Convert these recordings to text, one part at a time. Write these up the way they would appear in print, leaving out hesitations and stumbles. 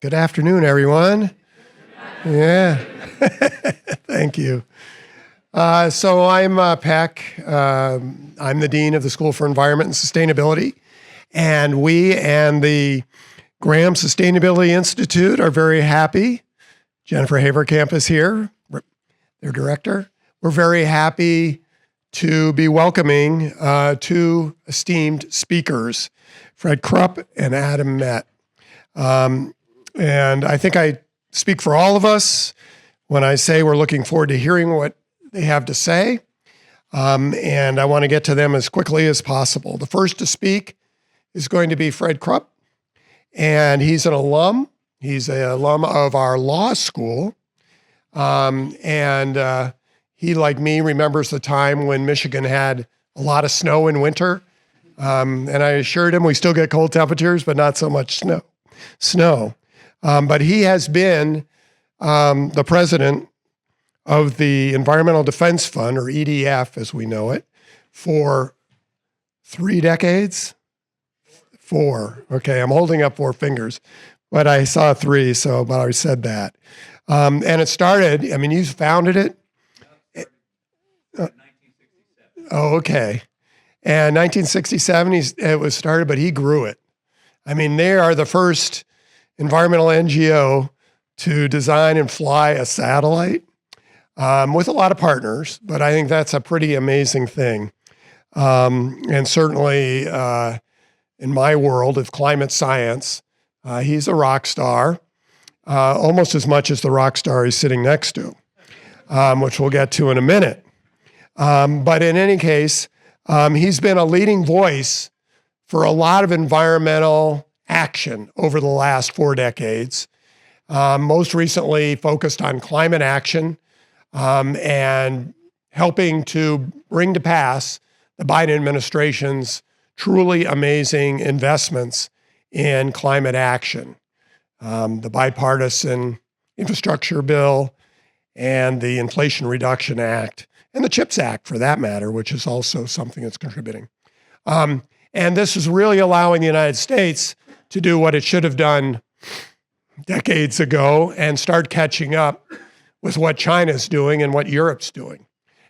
Good afternoon, everyone. Yeah, thank you. So I'm Peck. I'm the Dean of the School for Environment and Sustainability. And we and the Graham Sustainability Institute are very happy. Jennifer Haverkamp is here, their director. We're very happy to be welcoming two esteemed speakers, Fred Krupp and Adam Met. And I think I speak for all of us when I say we're looking forward to hearing what they have to say. And I want to get to them as quickly as possible. The first to speak is going to be Fred Krupp, and he's an alum. He's an alum of our law school. He, like me, remembers the time when Michigan had a lot of snow in winter. And I assured him we still get cold temperatures, but not so much snow. But he has been the president of the Environmental Defense Fund, or EDF as we know it, for 3 decades? 4. Okay, I'm holding up 4 fingers, but I saw 3, but I said that. And it started, you founded it? 1967. Oh, okay. And 1967, it was started, but he grew it. They are the first environmental NGO to design and fly a satellite with a lot of partners, but I think that's a pretty amazing thing. And certainly in my world of climate science, he's a rock star, almost as much as the rock star he's sitting next to, which we'll get to in a minute. But in any case, he's been a leading voice for a lot of environmental action over the last 4 decades, most recently focused on climate action and helping to bring to pass the Biden administration's truly amazing investments in climate action. The bipartisan infrastructure bill and the Inflation Reduction Act and the CHIPS Act, for that matter, which is also something that's contributing. And this is really allowing the United States to do what it should have done decades ago and start catching up with what China's doing and what Europe's doing.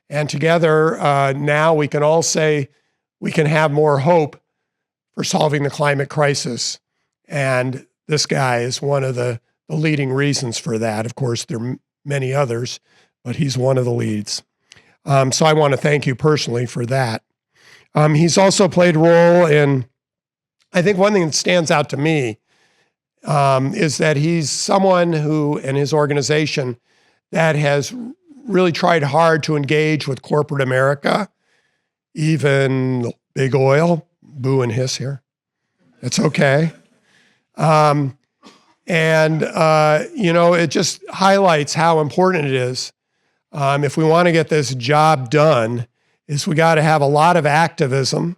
And together, now we can all say we can have more hope for solving the climate crisis. And this guy is one of the leading reasons for that. Of course, there are many others, but he's one of the leads. So I want to thank you personally for that. He's also played a role in, I think one thing that stands out to me is that he's someone who, and his organization, that has really tried hard to engage with corporate America, even big oil, boo and hiss here. It's okay. It just highlights how important it is. If we want to get this job done, is we got to have a lot of activism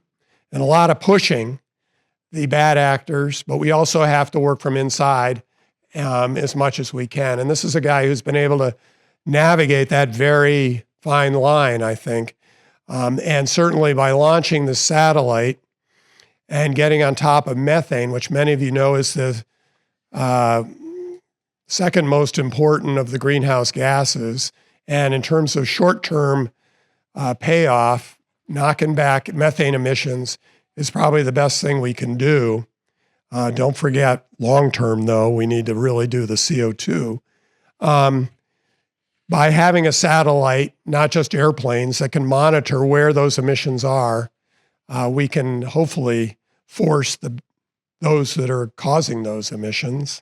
and a lot of pushing the bad actors, but we also have to work from inside as much as we can. And this is a guy who's been able to navigate that very fine line, I think. And certainly by launching the satellite and getting on top of methane, which many of you know is the second most important of the greenhouse gases. And in terms of short-term payoff, knocking back methane emissions is probably the best thing we can do. Don't forget, long-term, though, we need to really do the CO2. By having a satellite, not just airplanes, that can monitor where those emissions are, we can hopefully force those that are causing those emissions,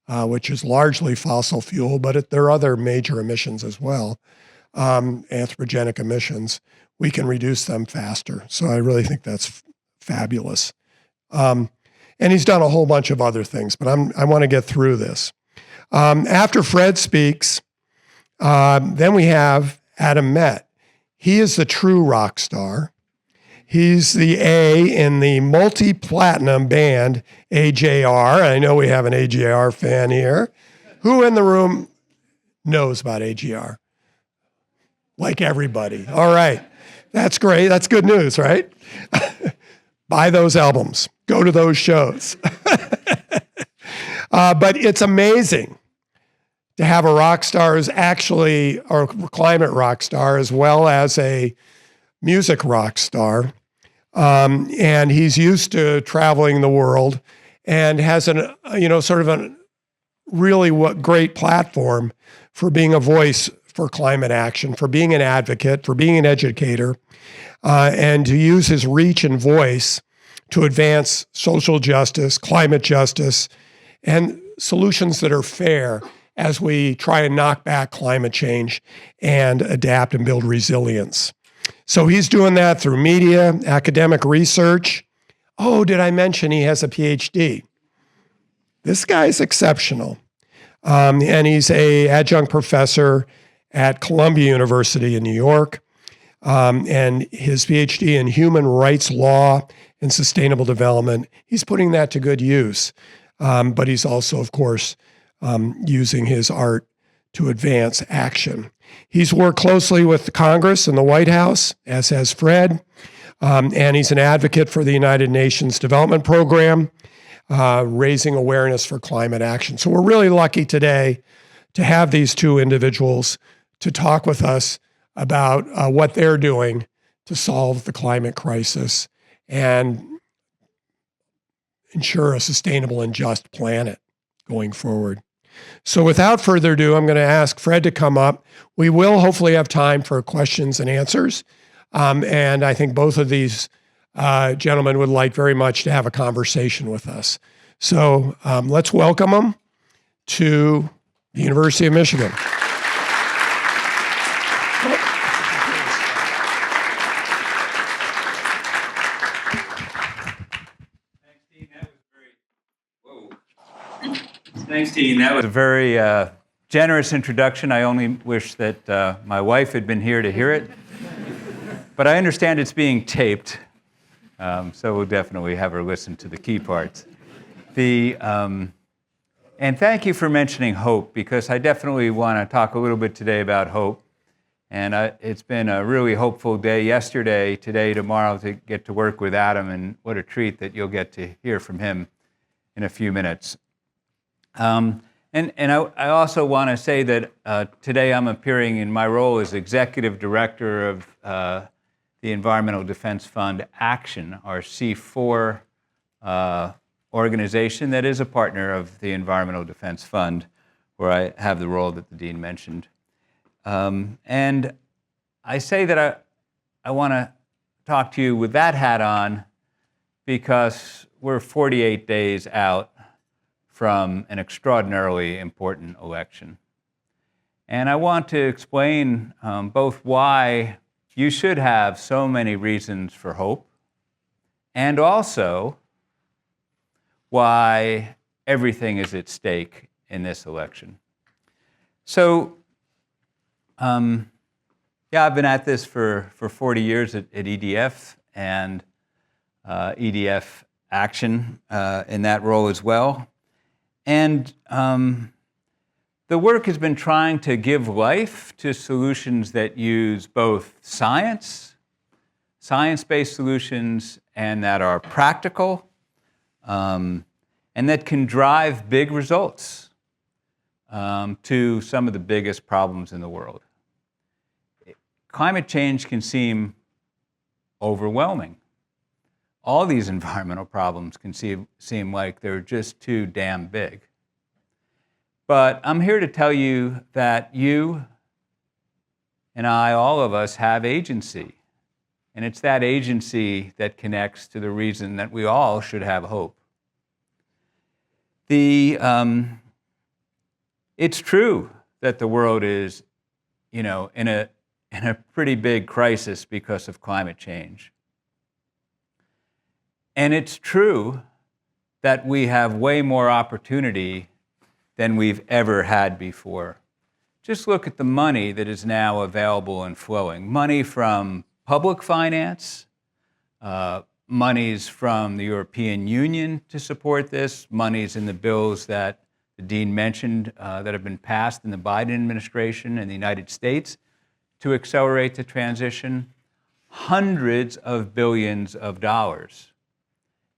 which is largely fossil fuel, but there are other major emissions as well, anthropogenic emissions. We can reduce them faster. So I really think that's fabulous. And he's done a whole bunch of other things, but I want to get through this. After Fred speaks, then we have Adam Met. He is the true rock star. He's the A in the multi-platinum band AJR. I know we have an AJR fan here. Who in the room knows about AJR? Like everybody. All right. That's great. That's good news, right? Buy those albums. Go to those shows. But it's amazing to have a rock star who's actually, or climate rock star, as well as a music rock star. And he's used to traveling the world and has an, sort of a really great platform for being a voice for climate action, for being an advocate, for being an educator, and to use his reach and voice to advance social justice, climate justice, and solutions that are fair as we try and knock back climate change and adapt and build resilience. So he's doing that through media, academic research. Oh, did I mention he has a PhD? This guy's exceptional. And he's an adjunct professor at Columbia University in New York. And his PhD in human rights law and sustainable development, he's putting that to good use. But he's also, of course, using his art to advance action. He's worked closely with the Congress and the White House, as has Fred, and he's an advocate for the United Nations Development Program, raising awareness for climate action. So we're really lucky today to have these two individuals to talk with us about what they're doing to solve the climate crisis and ensure a sustainable and just planet going forward. So without further ado, I'm going to ask Fred to come up. We will hopefully have time for questions and answers. And I think both of these gentlemen would like very much to have a conversation with us. So let's welcome them to the University of Michigan. Thanks, Dean. That was a very generous introduction. I only wish that my wife had been here to hear it. But I understand it's being taped, so we'll definitely have her listen to the key parts. And thank you for mentioning hope, because I definitely want to talk a little bit today about hope. And it's been a really hopeful day yesterday, today, tomorrow, to get to work with Adam, and what a treat that you'll get to hear from him in a few minutes. And I also want to say that today I'm appearing in my role as Executive Director of the Environmental Defense Fund Action, our C4 organization that is a partner of the Environmental Defense Fund, where I have the role that the Dean mentioned. And I say that I want to talk to you with that hat on because we're 48 days out from an extraordinarily important election. And I want to explain both why you should have so many reasons for hope, and also why everything is at stake in this election. So, I've been at this for 40 years at EDF, and EDF Action in that role as well. And the work has been trying to give life to solutions that use both science-based solutions, and that are practical, and that can drive big results to some of the biggest problems in the world. Climate change can seem overwhelming. All these environmental problems can seem like they're just too damn big. But I'm here to tell you that you and I, all of us, have agency. And it's that agency that connects to the reason that we all should have hope. It's true that the world is, in a pretty big crisis because of climate change. And it's true that we have way more opportunity than we've ever had before. Just look at the money that is now available and flowing. Money from public finance, monies from the European Union to support this, monies in the bills that the Dean mentioned that have been passed in the Biden administration in the United States to accelerate the transition, hundreds of billions of dollars.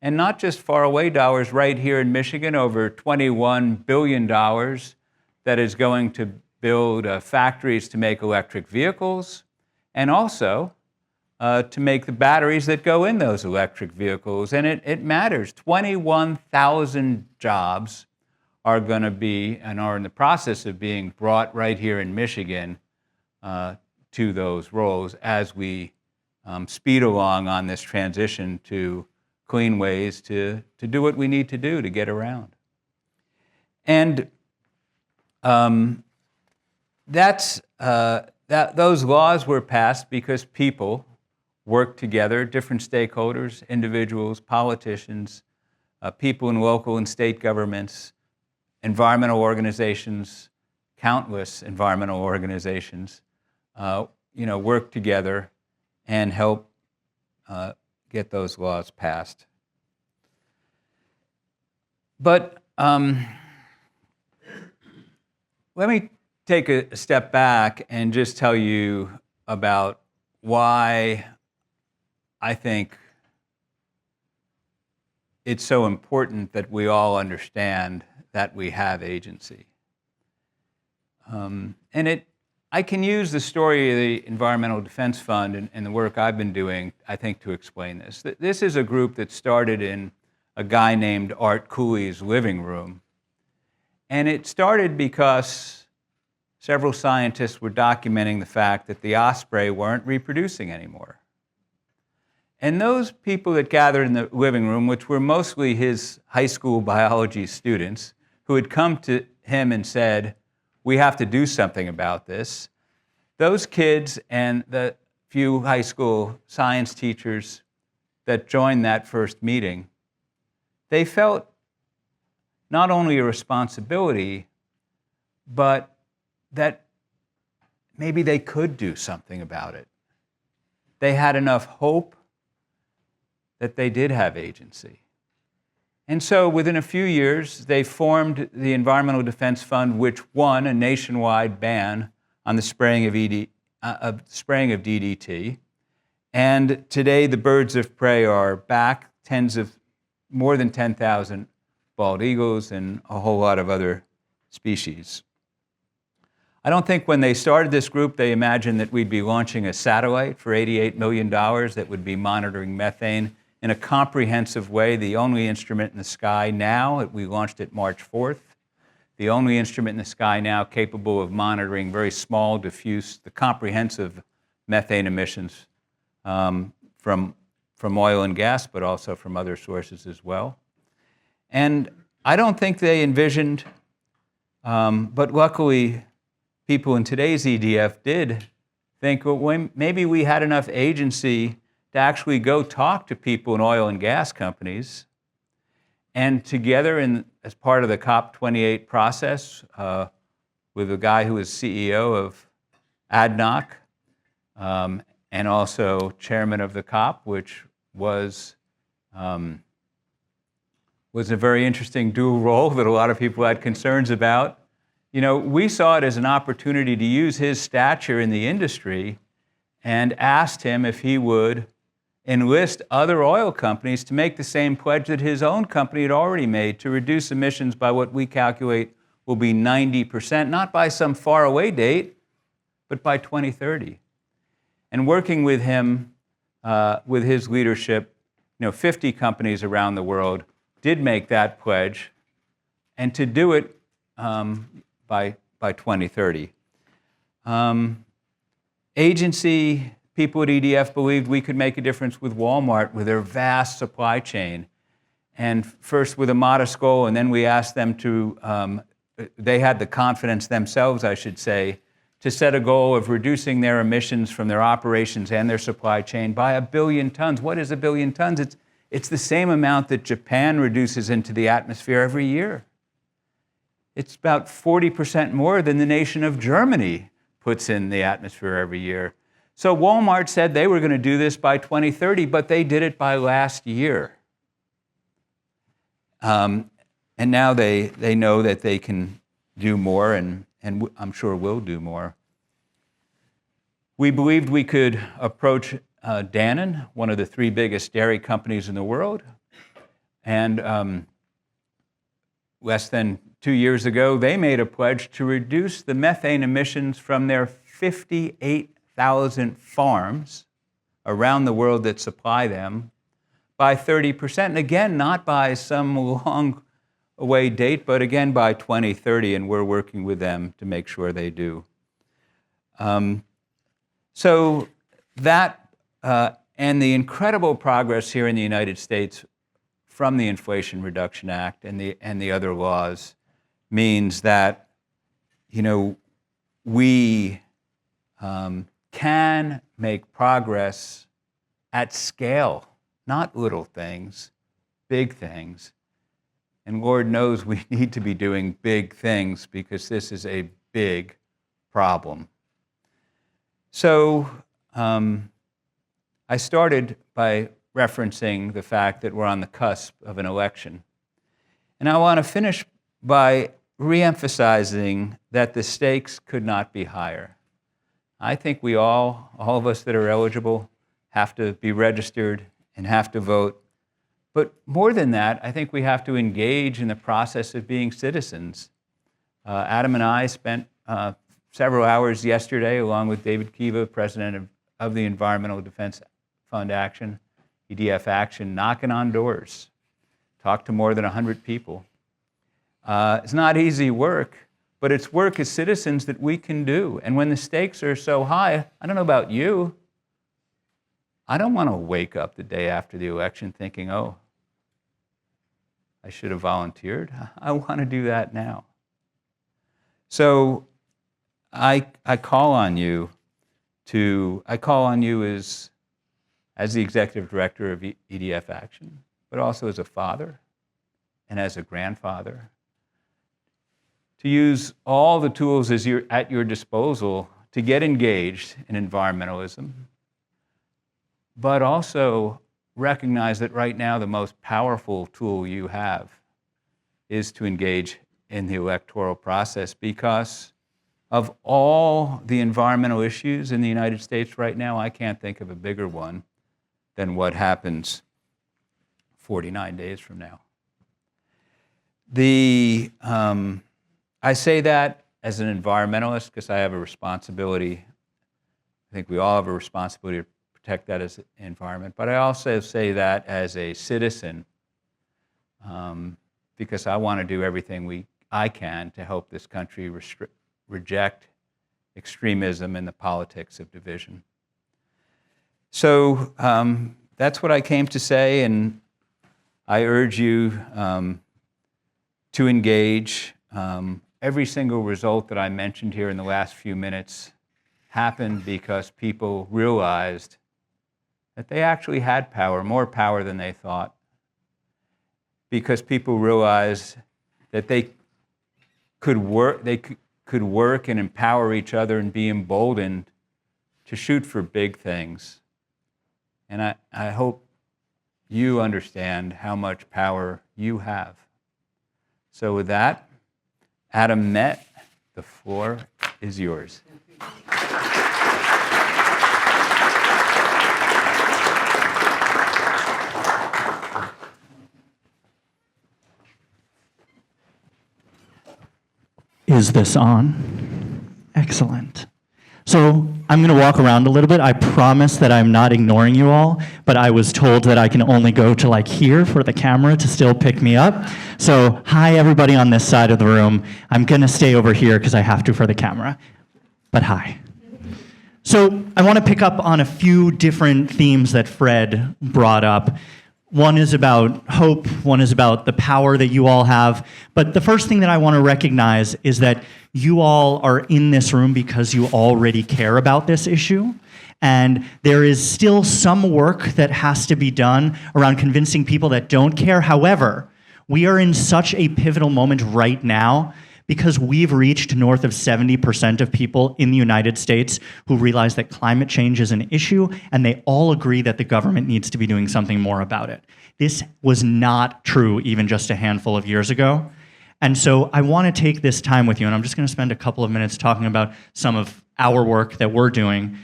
And not just faraway dollars, right here in Michigan, over $21 billion that is going to build factories to make electric vehicles, and also to make the batteries that go in those electric vehicles. And it matters. 21,000 jobs are going to be and are in the process of being brought right here in Michigan to those roles as we speed along on this transition to clean ways to do what we need to do to get around. And those laws were passed because people work together, different stakeholders, individuals, politicians, people in local and state governments, environmental organizations, countless environmental organizations, work together and help get those laws passed. But let me take a step back and just tell you about why I think it's so important that we all understand that we have agency. I can use the story of the Environmental Defense Fund and the work I've been doing, I think, to explain this. This is a group that started in a guy named Art Cooley's living room. And it started because several scientists were documenting the fact that the osprey weren't reproducing anymore. And those people that gathered in the living room, which were mostly his high school biology students, who had come to him and said, "We have to do something about this," those kids and the few high school science teachers that joined that first meeting, they felt not only a responsibility, but that maybe they could do something about it. They had enough hope that they did have agency. And so within a few years, they formed the Environmental Defense Fund, which won a nationwide ban on the spraying of DDT. And today, the birds of prey are back, more than 10,000 bald eagles and a whole lot of other species. I don't think when they started this group, they imagined that we'd be launching a satellite for $88 million that would be monitoring methane in a comprehensive way. The only instrument in the sky now, we launched it March 4th, the only instrument in the sky now capable of monitoring very small, diffuse, the comprehensive methane emissions from oil and gas, but also from other sources as well. And I don't think they envisioned, but luckily people in today's EDF did think, well, maybe we had enough agency to actually go talk to people in oil and gas companies, and together, as part of the COP28 process, with a guy who was CEO of ADNOC, and also chairman of the COP, which was a very interesting dual role that a lot of people had concerns about. We saw it as an opportunity to use his stature in the industry and asked him if he would enlist other oil companies to make the same pledge that his own company had already made to reduce emissions by what we calculate will be 90%, not by some faraway date, but by 2030. And working with him, with his leadership, 50 companies around the world did make that pledge, and to do it by 2030. Agency, people at EDF believed we could make a difference with Walmart, with their vast supply chain. And first with a modest goal, and then we asked them to, they had the confidence themselves, I should say, to set a goal of reducing their emissions from their operations and their supply chain by 1 billion tons. What is 1 billion tons? It's the same amount that Japan reduces into the atmosphere every year. It's about 40% more than the nation of Germany puts in the atmosphere every year. So Walmart said they were going to do this by 2030, but they did it by last year. And now they know that they can do more, and I'm sure will do more. We believed we could approach Dannon, one of the 3 biggest dairy companies in the world, And less than 2 years ago, they made a pledge to reduce the methane emissions from their 58,000 farms around the world that supply them by 30%. And again, not by some long away date, but again by 2030, and we're working with them to make sure they do. So that and the incredible progress here in the United States from the Inflation Reduction Act and the other laws means that, we can make progress at scale, not little things, big things. And Lord knows we need to be doing big things because this is a big problem. So I started by referencing the fact that we're on the cusp of an election. And I want to finish by reemphasizing that the stakes could not be higher. I think we all of us that are eligible, have to be registered and have to vote. But more than that, I think we have to engage in the process of being citizens. Adam and I spent several hours yesterday, along with David Kiva, president of the Environmental Defense Fund Action, EDF Action, knocking on doors. Talked to more than 100 people. It's not easy work, but it's work as citizens that we can do. And when the stakes are so high, I don't know about you, I don't want to wake up the day after the election thinking, oh, I should have volunteered. I want to do that now. So I call on you as the executive director of EDF Action, but also as a father and as a grandfather, to use all the tools at your disposal to get engaged in environmentalism, but also recognize that right now the most powerful tool you have is to engage in the electoral process, because of all the environmental issues in the United States right now, I can't think of a bigger one than what happens 49 days from now. I say that as an environmentalist because I have a responsibility. I think we all have a responsibility to protect that as an environment, but I also say that as a citizen because I want to do everything I can to help this country reject extremism and the politics of division. So that's what I came to say, and I urge you to engage. Every single result that I mentioned here in the last few minutes happened because people realized that they actually had power, more power than they thought, because people realized that they could work and empower each other and be emboldened to shoot for big things. And I hope you understand how much power you have. So with that, Adam Met, the floor is yours. Is this on? Excellent. So I'm going to walk around a little bit. I promise that I'm not ignoring you all, but I was told that I can only go to like here for the camera to still pick me up. So hi, everybody on this side of the room. I'm going to stay over here because I have to for the camera, but hi. So I want to pick up on a few different themes that Fred brought up. One is about hope, one is about the power that you all have. But the first thing that I want to recognize is that you all are in this room because you already care about this issue. And there is still some work that has to be done around convincing people that don't care. However, we are in such a pivotal moment right now because we've reached north of 70% of people in the United States who realize that climate change is an issue, and they all agree that the government needs to be doing something more about it. This was not true even just a handful of years ago. And so I want to take this time with you, and I'm just going to spend a couple of minutes talking about some of our work that we're doing.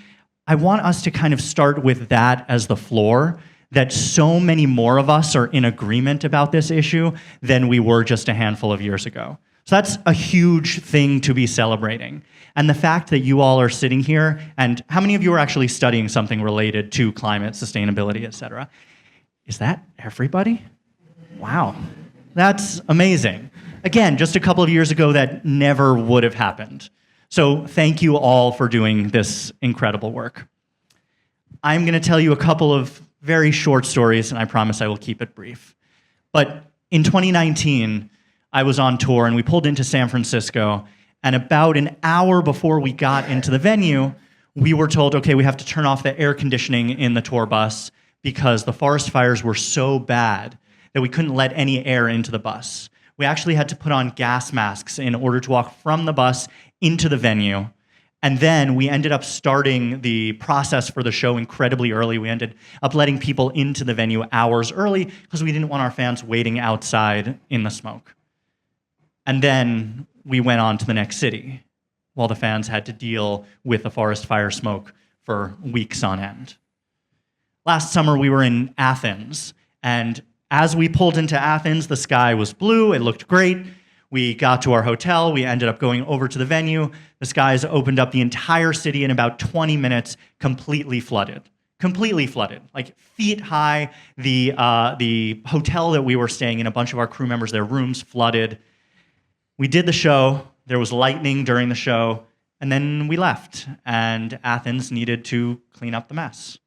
I want us to kind of start with that as the floor, that so many more of us are in agreement about this issue than we were just a handful of years ago. So that's a huge thing to be celebrating. And the fact that you all are sitting here, and how many of you are actually studying something related to climate, sustainability, et cetera? Is that everybody? Wow, that's amazing. Again, just a couple of years ago, that never would have happened. So thank you all for doing this incredible work. I'm going to tell you a couple of very short stories, and I promise I will keep it brief. But in 2019, I was on tour, and we pulled into San Francisco, and about an hour before we got into the venue, we were told, okay, we have to turn off the air conditioning in the tour bus because the forest fires were so bad that we couldn't let any air into the bus. We actually had to put on gas masks in order to walk from the bus into the venue. And then we ended up starting the process for the show incredibly early. We ended up letting people into the venue hours early because we didn't want our fans waiting outside in the smoke. And then we went on to the next city while the fans had to deal with the forest fire smoke for weeks on end. Last summer, we were in Athens, and as we pulled into Athens, the sky was blue, it looked great. We got to our hotel, we ended up going over to the venue. The skies opened up the entire city in about 20 minutes, completely flooded. Completely flooded, like feet high. The hotel that we were staying in, a bunch of our crew members, their rooms flooded. We did the show, there was lightning during the show, and then we left, and Athens needed to clean up the mess.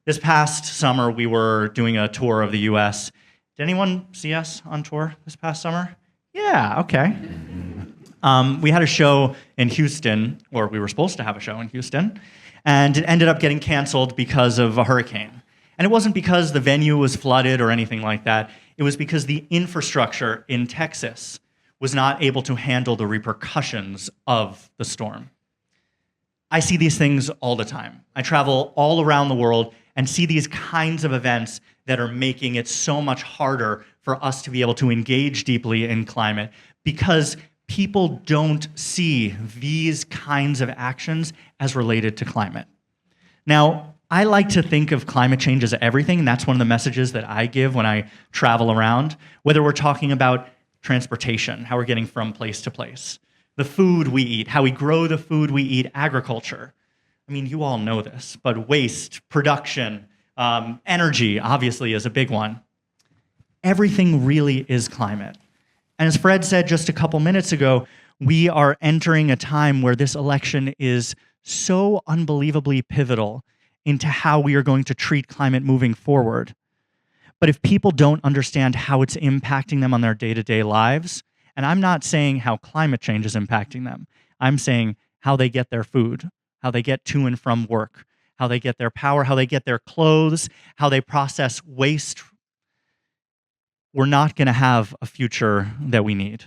This past summer, we were doing a tour of the US. Did anyone see us on tour this past summer? Yeah, okay. We had a show in Houston, or we were supposed to have a show in Houston, and it ended up getting canceled because of a hurricane. And it wasn't because the venue was flooded or anything like that. It was because the infrastructure in Texas was not able to handle the repercussions of the storm. I see these things all the time. I travel all around the world and see these kinds of events that are making it so much harder for us to be able to engage deeply in climate because people don't see these kinds of actions as related to climate. Now, I like to think of climate change as everything, and that's one of the messages that I give when I travel around, whether we're talking about transportation, how we're getting from place to place, the food we eat, how we grow the food we eat, agriculture. I mean, you all know this, but waste, production, energy, obviously, is a big one. Everything really is climate. And as Fred said just a couple minutes ago, we are entering a time where this election is so unbelievably pivotal into how we are going to treat climate moving forward. But if people don't understand how it's impacting them on their day-to-day lives, and I'm not saying how climate change is impacting them, I'm saying how they get their food, how they get to and from work, how they get their power, how they get their clothes, how they process waste, we're not going to have a future that we need.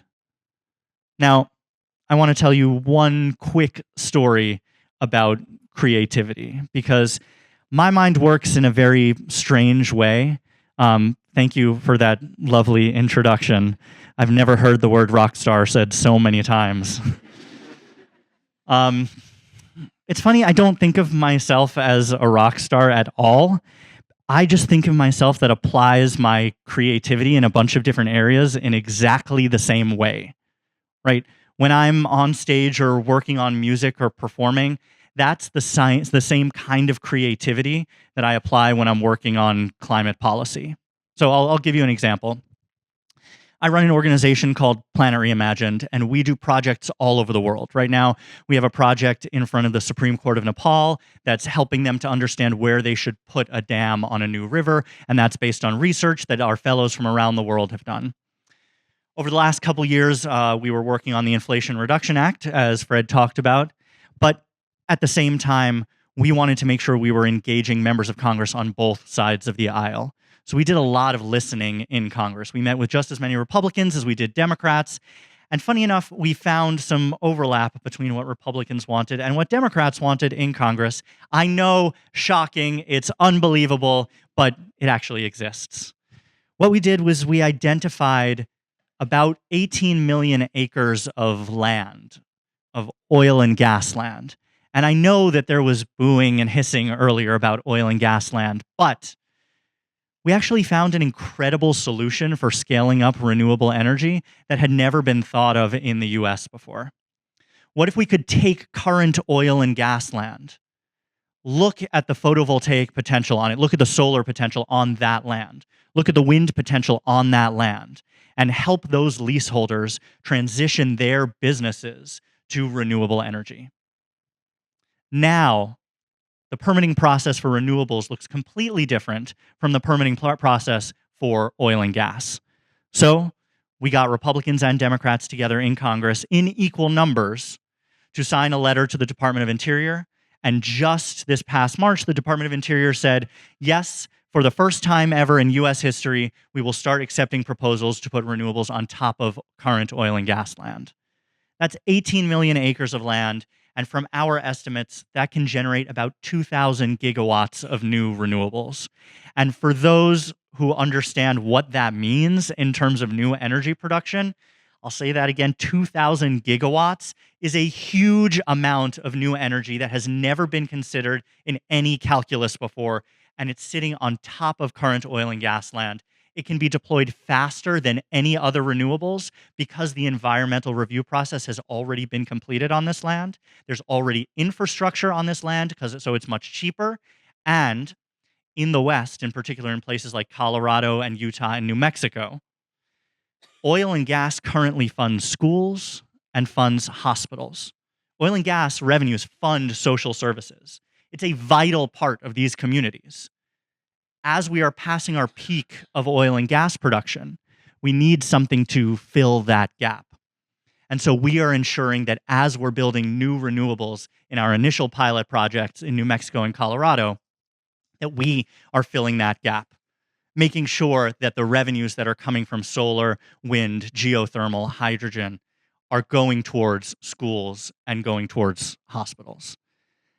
Now, I want to tell you one quick story about creativity, because my mind works in a very strange way. Thank you for that lovely introduction. I've never heard the word rock star said so many times. It's funny, I don't think of myself as a rock star at all. I just think of myself that applies my creativity in a bunch of different areas in exactly the same way, right? When I'm on stage or working on music or performing, that's the same kind of creativity that I apply when I'm working on climate policy. So I'll give you an example. I run an organization called Planet Reimagined, and we do projects all over the world. Right now, we have a project in front of the Supreme Court of Nepal that's helping them to understand where they should put a dam on a new river, and that's based on research that our fellows from around the world have done. Over the last couple years, we were working on the Inflation Reduction Act, as Fred talked about, but at the same time, we wanted to make sure we were engaging members of Congress on both sides of the aisle. So we did a lot of listening in Congress. We met with just as many Republicans as we did Democrats. And funny enough, we found some overlap between what Republicans wanted and what Democrats wanted in Congress. I know, shocking, it's unbelievable, but it actually exists. What we did was we identified about 18 million acres of land, of oil and gas land. And I know that there was booing and hissing earlier about oil and gas land, but we actually found an incredible solution for scaling up renewable energy that had never been thought of in the US before. What if we could take current oil and gas land, look at the photovoltaic potential on it, look at the solar potential on that land, look at the wind potential on that land, and help those leaseholders transition their businesses to renewable energy? Now, the permitting process for renewables looks completely different from the permitting process for oil and gas. So, we got Republicans and Democrats together in Congress in equal numbers to sign a letter to the Department of Interior. And just this past March, the Department of Interior said, yes, for the first time ever in US history, we will start accepting proposals to put renewables on top of current oil and gas land. That's 18 million acres of land. And from our estimates, that can generate about 2,000 gigawatts of new renewables. And for those who understand what that means in terms of new energy production, I'll say that again, 2,000 gigawatts is a huge amount of new energy that has never been considered in any calculus before, and it's sitting on top of current oil and gas land. It can be deployed faster than any other renewables because the environmental review process has already been completed on this land. There's already infrastructure on this land, so it's much cheaper. And in the West, in particular in places like Colorado and Utah and New Mexico, oil and gas currently funds schools and funds hospitals. Oil and gas revenues fund social services. It's a vital part of these communities. As we are passing our peak of oil and gas production, we need something to fill that gap. And so we are ensuring that as we're building new renewables in our initial pilot projects in New Mexico and Colorado, that we are filling that gap, making sure that the revenues that are coming from solar, wind, geothermal, hydrogen are going towards schools and going towards hospitals.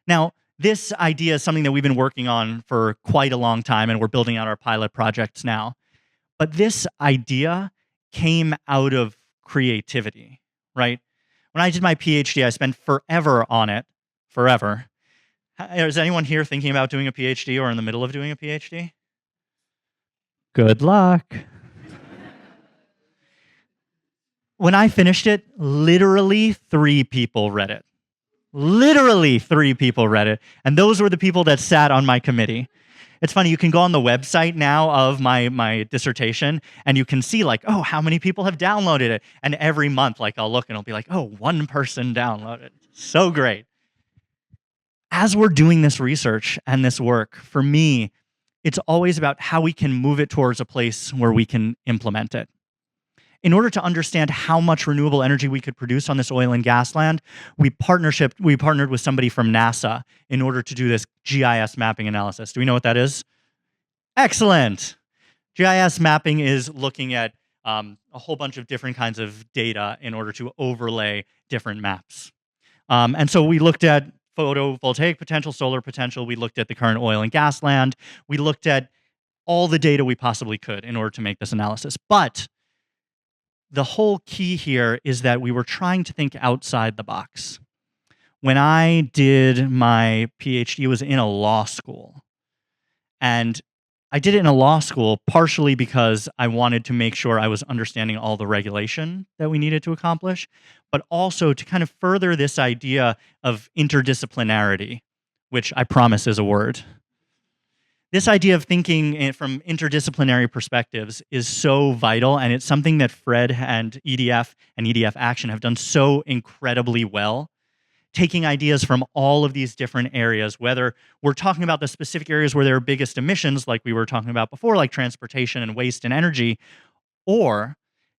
Now, this idea is something that we've been working on for quite a long time, and we're building out our pilot projects now. But this idea came out of creativity, right? When I did my PhD, I spent forever on it, forever. Is anyone here thinking about doing a PhD or in the middle of doing a PhD? Good luck. When I finished it, literally 3 people read it. Literally 3 people read it. And those were the people that sat on my committee. It's funny, you can go on the website now of my dissertation and you can see like, oh, how many people have downloaded it? And every month, like I'll look and I'll be like, oh, 1 person downloaded. So great. As we're doing this research and this work, for me, it's always about how we can move it towards a place where we can implement it. In order to understand how much renewable energy we could produce on this oil and gas land, we partnered with somebody from NASA in order to do this GIS mapping analysis. Do we know what that is? Excellent. GIS mapping is looking at a whole bunch of different kinds of data in order to overlay different maps. And so we looked at photovoltaic potential, solar potential. We looked at the current oil and gas land. We looked at all the data we possibly could in order to make this analysis. But the whole key here is that we were trying to think outside the box. When I did my PhD, it was in a law school. And I did it in a law school partially because I wanted to make sure I was understanding all the regulation that we needed to accomplish, but also to kind of further this idea of interdisciplinarity, which I promise is a word. This idea of thinking from interdisciplinary perspectives is so vital, and it's something that Fred and EDF Action have done so incredibly well, taking ideas from all of these different areas, whether we're talking about the specific areas where there are biggest emissions, like we were talking about before, like transportation and waste and energy, or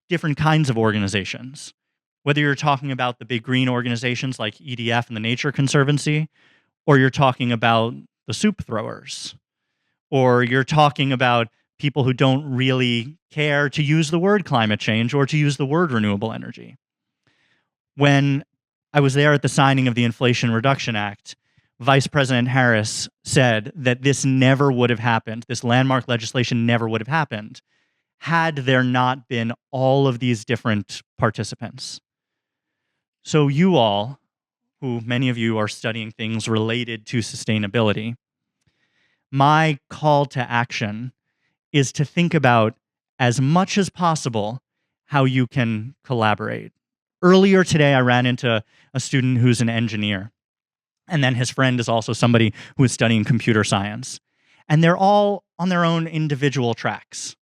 different kinds of organizations. Whether you're talking about the big green organizations like EDF and the Nature Conservancy, or you're talking about the soup throwers, or you're talking about people who don't really care to use the word climate change or to use the word renewable energy. When I was there at the signing of the Inflation Reduction Act, Vice President Harris said that this never would have happened, this landmark legislation never would have happened, had there not been all of these different participants. So you all, who many of you are studying things related to sustainability, my call to action is to think about as much as possible how you can collaborate. Earlier today, I ran into a student who's an engineer, and then his friend is also somebody who is studying computer science. And they're all on their own individual tracks.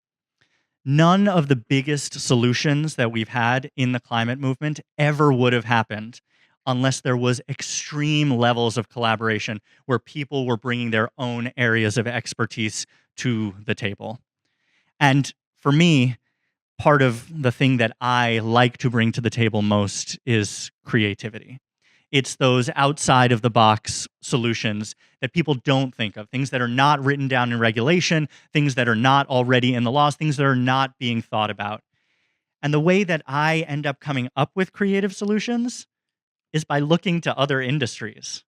None of the biggest solutions that we've had in the climate movement ever would have happened unless there was extreme levels of collaboration where people were bringing their own areas of expertise to the table. And for me, part of the thing that I like to bring to the table most is creativity. It's those outside of the box solutions that people don't think of, things that are not written down in regulation, things that are not already in the laws, things that are not being thought about. And the way that I end up coming up with creative solutions is by looking to other industries.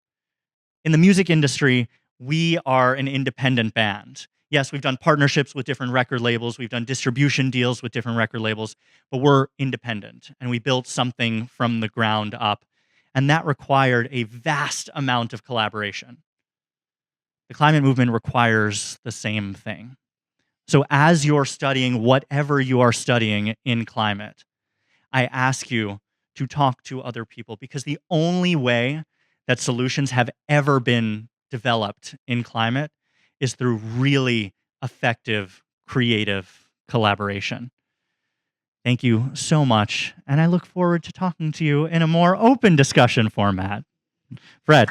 In the music industry, we are an independent band. Yes, we've done partnerships with different record labels, we've done distribution deals with different record labels, but we're independent, and we built something from the ground up. And that required a vast amount of collaboration. The climate movement requires the same thing. So as you're studying whatever you are studying in climate, I ask you to talk to other people, because the only way that solutions have ever been developed in climate is through really effective, creative collaboration. Thank you so much, and I look forward to talking to you in a more open discussion format. Fred.